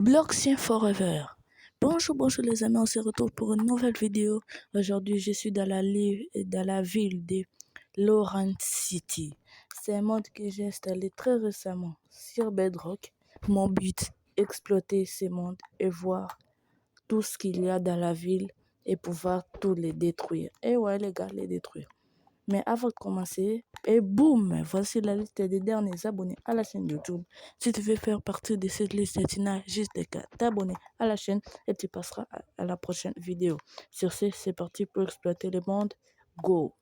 Blockchain Forever. Bonjour les amis, on se retrouve pour une nouvelle vidéo. Aujourd'hui, je suis dans la ville de Lorraine City. C'est un mode que j'ai installé très récemment sur Bedrock. Mon but, exploiter ce monde et voir tout ce qu'il y a dans la ville et pouvoir tous les détruire. Et ouais les gars, les détruire. Mais avant de commencer, et boum, voici la liste des derniers abonnés à la chaîne YouTube. Si tu veux faire partie de cette liste, tu n'as juste qu'à t'abonner à la chaîne et tu passeras à la prochaine vidéo. Sur ce, c'est parti pour exploiter le monde. Go!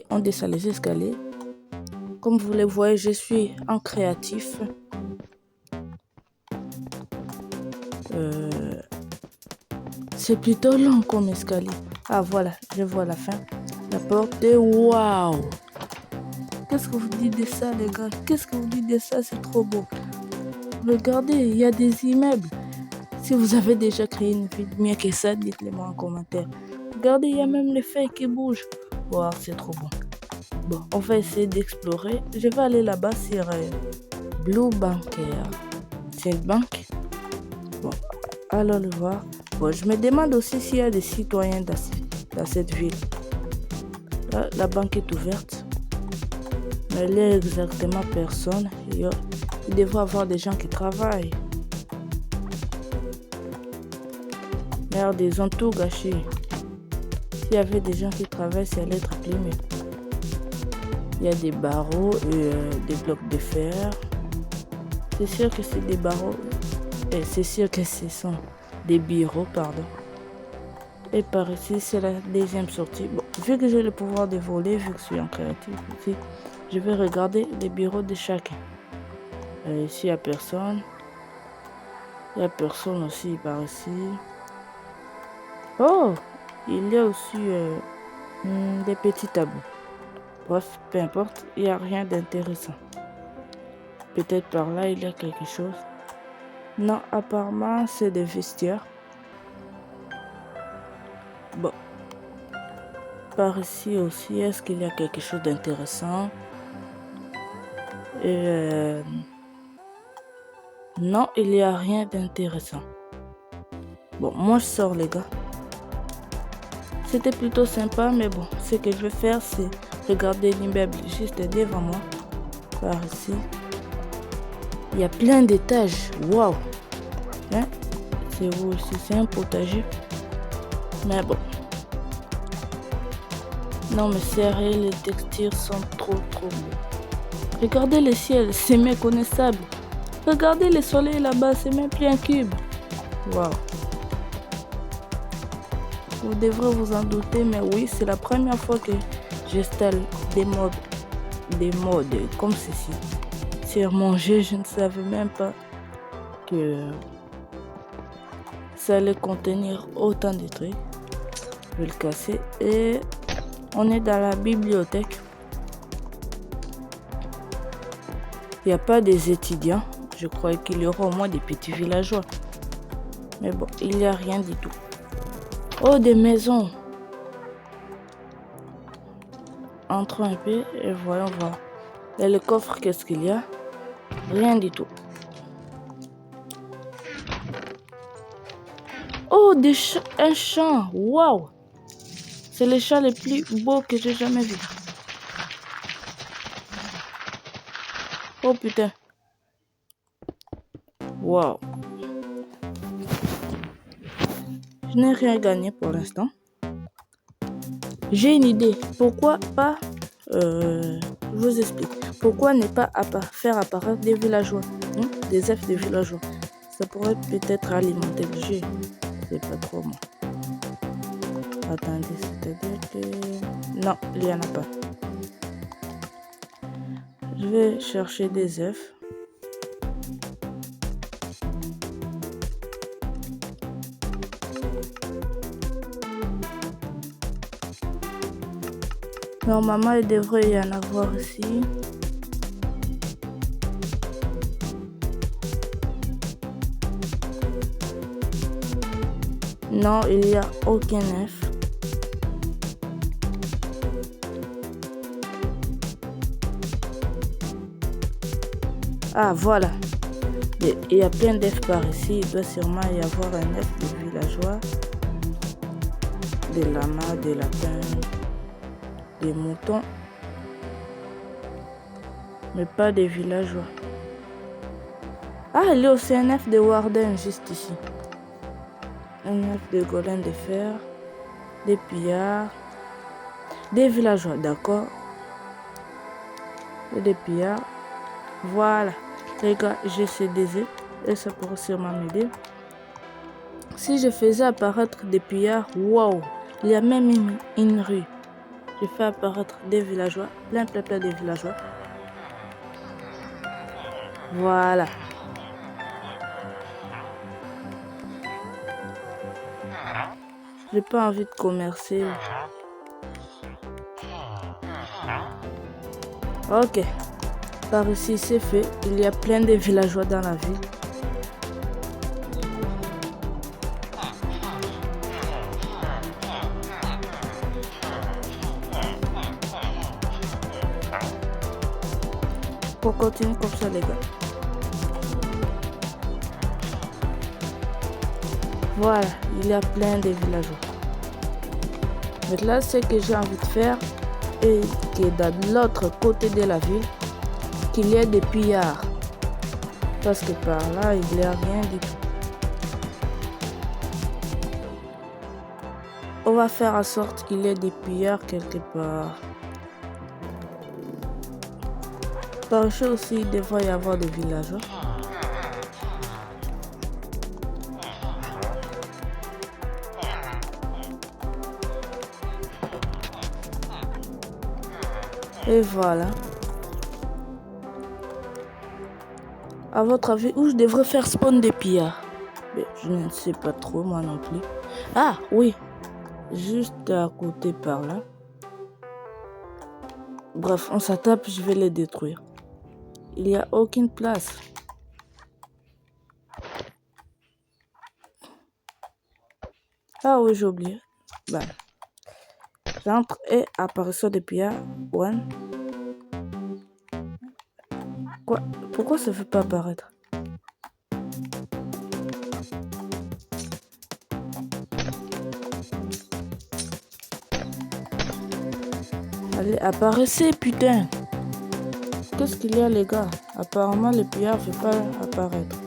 On descend les escaliers. Comme vous le voyez, je suis en créatif. C'est plutôt long comme escalier. Ah voilà, je vois la fin. La porte est waouh! Qu'est-ce que vous dites de ça les gars? Qu'est-ce que vous dites de ça? C'est trop beau. Regardez, il y a des immeubles. Si vous avez déjà créé une ville mieux que ça, dites-le moi en commentaire. Regardez, il y a même les feuilles qui bougent. Wow, c'est trop bon. Bon, on va essayer d'explorer. Je vais aller là-bas sur Blue Banker. C'est une banque. Bon, allons le voir. Bon, je me demande aussi s'il y a des citoyens dans cette ville. Là, la banque est ouverte. Mais il n'y a exactement personne. Il devrait y avoir des gens qui travaillent. Merde, ils ont tout gâché. S'il y avait des gens qui travaillent, ça allait être plus mieux. Il y a des barreaux et des blocs de fer. C'est sûr que c'est des barreaux. Et c'est sûr que ce sont des bureaux, pardon. Et par ici, c'est la deuxième sortie. Bon, vu que j'ai le pouvoir de voler, vu que je suis en créatif aussi, je vais regarder les bureaux de chacun. Ici, il n'y a personne. Il n'y a personne aussi par ici. Oh, il y a aussi des petits tableaux. Bref, peu importe, il n'y a rien d'intéressant. Peut-être par là, il y a quelque chose. Non, apparemment, c'est des vestiaires. Bon. Par ici aussi, est-ce qu'il y a quelque chose d'intéressant? Non, il n'y a rien d'intéressant. Bon, moi je sors les gars. C'était plutôt sympa, mais bon, ce que je vais faire, c'est regarder l'immeuble juste devant moi. Par ici. Il y a plein d'étages. Waouh! Hein? C'est où aussi? C'est un potager. Mais bon. Non mais sérieux, les textures sont trop beaux. Regardez le ciel, c'est méconnaissable. Regardez le soleil là-bas, c'est même plus un cube. Waouh. Vous devrez vous en douter, mais oui, c'est la première fois que j'installe des modes comme ceci. Sur mon jeu, je ne savais même pas que ça allait contenir autant de trucs. Je vais le casser et on est dans la bibliothèque. Il n'y a pas des étudiants. Je croyais qu'il y aura au moins des petits villageois. Mais bon, il n'y a rien du tout. Oh, des maisons. Entrons un peu et voyons voir. Et le coffre, qu'est-ce qu'il y a? Rien du tout. Oh, un champ. Waouh! C'est le champ le plus beau que j'ai jamais vu. Oh putain. Waouh. Je n'ai rien gagné pour l'instant. J'ai une idée. Pourquoi pas... je vous explique. Pourquoi ne pas faire apparaître des villageois, des œufs de villageois? Ça pourrait peut-être alimenter le jeu. C'est pas trop moi. Attendez, c'est-à-dire que... Non, il n'y en a pas. Je vais chercher des œufs. Normalement, il devrait y en avoir ici. Non, il n'y a aucun œuf. Ah, voilà. Il y a plein d'œufs par ici. Il doit sûrement y avoir un œuf de villageois, des lamas, des lapins, des moutons. Mais pas des villageois. Ah, il y a aussi un œuf de warden juste ici. Un œuf de golem de fer, des pillards, des villageois, d'accord. Et des pillards. Voilà. Les gars, j'ai ces des œufs et ça pourrait sûrement m'aider. Si je faisais apparaître des pillards, waouh, il y a même une rue. Je fais apparaître des villageois, plein de villageois. Voilà. J'ai pas envie de commercer. Ok. Par ici, c'est fait. Il y a plein de villageois dans la ville. On continue comme ça, les gars. Voilà, il y a plein de villageois. Maintenant, ce que j'ai envie de faire est que dans l'autre côté de la ville, qu'il y ait des pillards. Parce que par là, il n'y a rien du tout. On va faire en sorte qu'il y ait des pillards quelque part. Par ici aussi, il devrait y avoir des villageois. Et voilà. À votre avis, où je devrais faire spawn des pillards? Mais je ne sais pas trop, moi non plus. Ah, oui. Juste à côté par là. Bref, on s'attaque, je vais les détruire. Il n'y a aucune place. Ah oui, j'ai oublié. Bah. J'entre et apparition des pillards. One. Quoi? Pourquoi ça ne veut pas apparaître? Allez, apparaissez, putain! Qu'est-ce qu'il y a, les gars? Apparemment, les pillards ne veulent pas apparaître.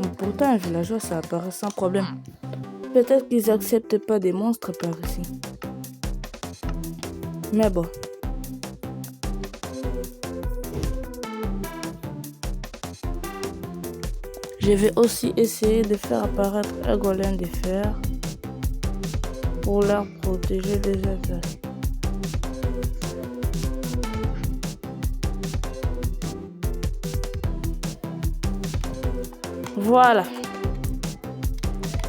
Mais pourtant, un villageois, ça apparaît sans problème. Peut-être qu'ils n'acceptent pas des monstres par ici. Mais bon. Je vais aussi essayer de faire apparaître un golem de fer pour leur protéger des attaques. Voilà.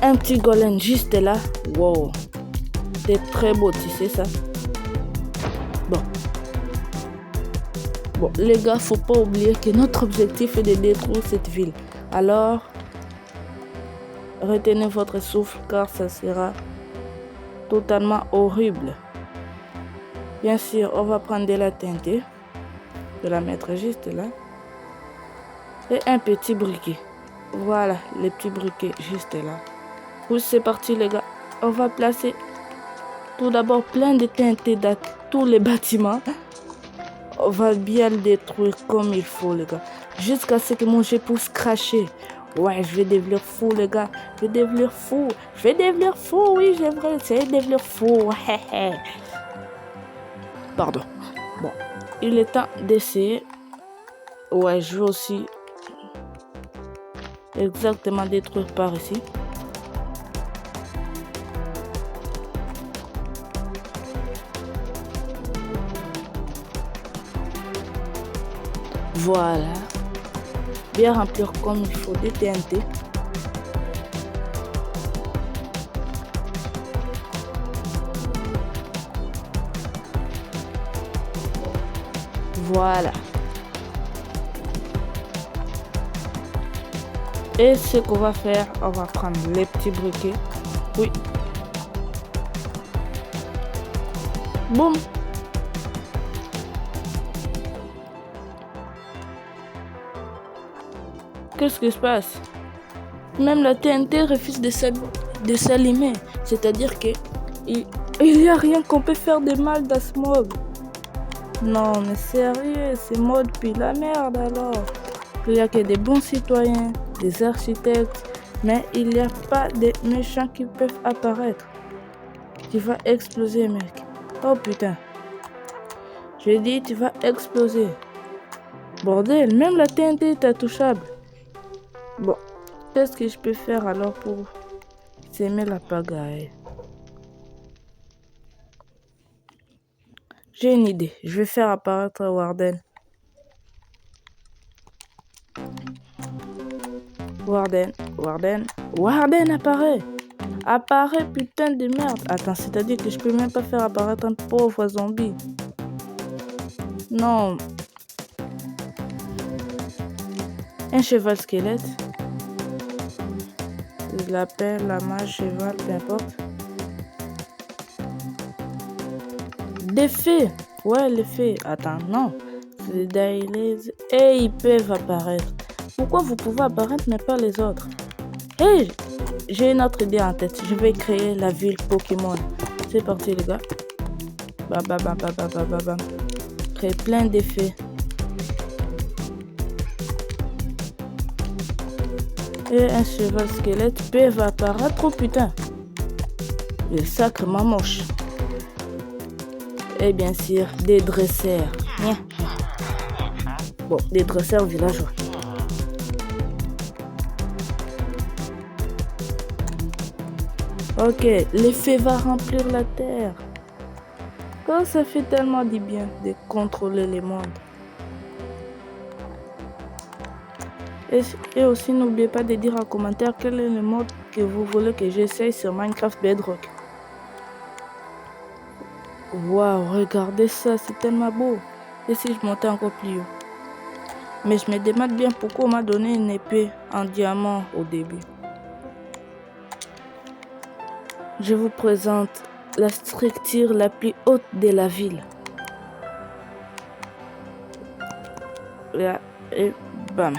Un petit golem juste là. Wow. C'est très beau, tu sais ça. Bon, les gars, faut pas oublier que notre objectif est de détruire cette ville. Alors, retenez votre souffle car ça sera totalement horrible. Bien sûr, on va prendre de la TNT, de la mettre juste là. Et un petit briquet. Voilà, les petits briquets juste là. Oui, c'est parti les gars. On va placer tout d'abord plein de TNT dans tous les bâtiments. On va bien le détruire comme il faut les gars. Jusqu'à ce que mon jeu puisse cracher. Ouais, je vais devenir fou les gars. Je vais devenir fou. Je vais devenir fou, oui, j'aimerais essayer de devenir fou. Pardon. Bon, il est temps d'essayer. Ouais, je vais aussi exactement détruire par ici. Voilà. Bien remplir comme il faut des TNT. Voilà. Et ce qu'on va faire, on va prendre les petits briquets. Oui. Boum. Qu'est-ce qui se passe? Même la TNT refuse de s'allumer. C'est-à-dire que il n'y a rien qu'on peut faire de mal dans ce mob. Non, mais sérieux, ce mode puis la merde alors. Il n'y a que des bons citoyens, des architectes, mais il n'y a pas de méchants qui peuvent apparaître. Tu vas exploser, mec. Oh putain. J'ai dit, tu vas exploser. Bordel, même la TNT est intouchable. Bon, qu'est-ce que je peux faire alors pour s'aimer la pagaille? J'ai une idée. Je vais faire apparaître Warden. Warden apparaît. Apparaît, putain de merde. Attends, c'est-à-dire que je peux même pas faire apparaître un pauvre zombie. Non. Un cheval squelette. Je l'appelle la mage cheval, peu importe. Des fées. Ouais, les fées. Attends, non. C'est Dailies. Et ils peuvent apparaître. Pourquoi vous pouvez apparaître mais pas les autres? Hey, j'ai une autre idée en tête. Je vais créer la ville Pokémon. C'est parti les gars. Bam. Créer plein d'effets. Et un cheval squelette peut apparaître. Oh putain. Il est sacrément moche. Et bien sûr, des dresseurs. Bon, des dresseurs villageois. Ok, l'effet va remplir la terre. Oh, ça fait tellement du bien de contrôler les mondes. Et aussi, n'oubliez pas de dire en commentaire quel est le mode que vous voulez que j'essaye sur Minecraft Bedrock. Waouh, regardez ça, c'est tellement beau. Et si je montais encore plus haut? Mais je me demande bien pourquoi on m'a donné une épée en diamant au début. Je vous présente la structure la plus haute de la ville. Là, et bam.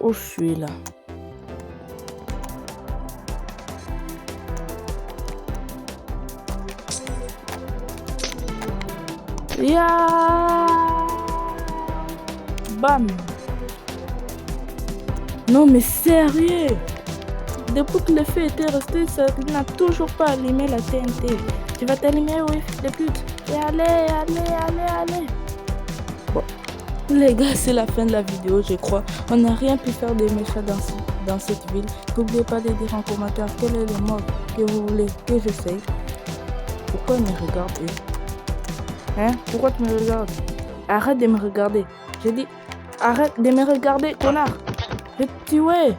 Où je suis là? Bam. Non mais sérieux, depuis que le feu était resté, ça n'a toujours pas allumé la TNT. Tu vas t'allumer, oui, fils de pute. Et allez. Bon, les gars, c'est la fin de la vidéo, je crois. On n'a rien pu faire de méchant dans cette ville. N'oubliez pas de dire en commentaire quel est le mode que vous voulez que j'essaye. Pourquoi ils me regardent, eux? Hein? Pourquoi tu me regardes? Arrête de me regarder. J'ai dit, arrête de me regarder, connard. Je vais te tuer.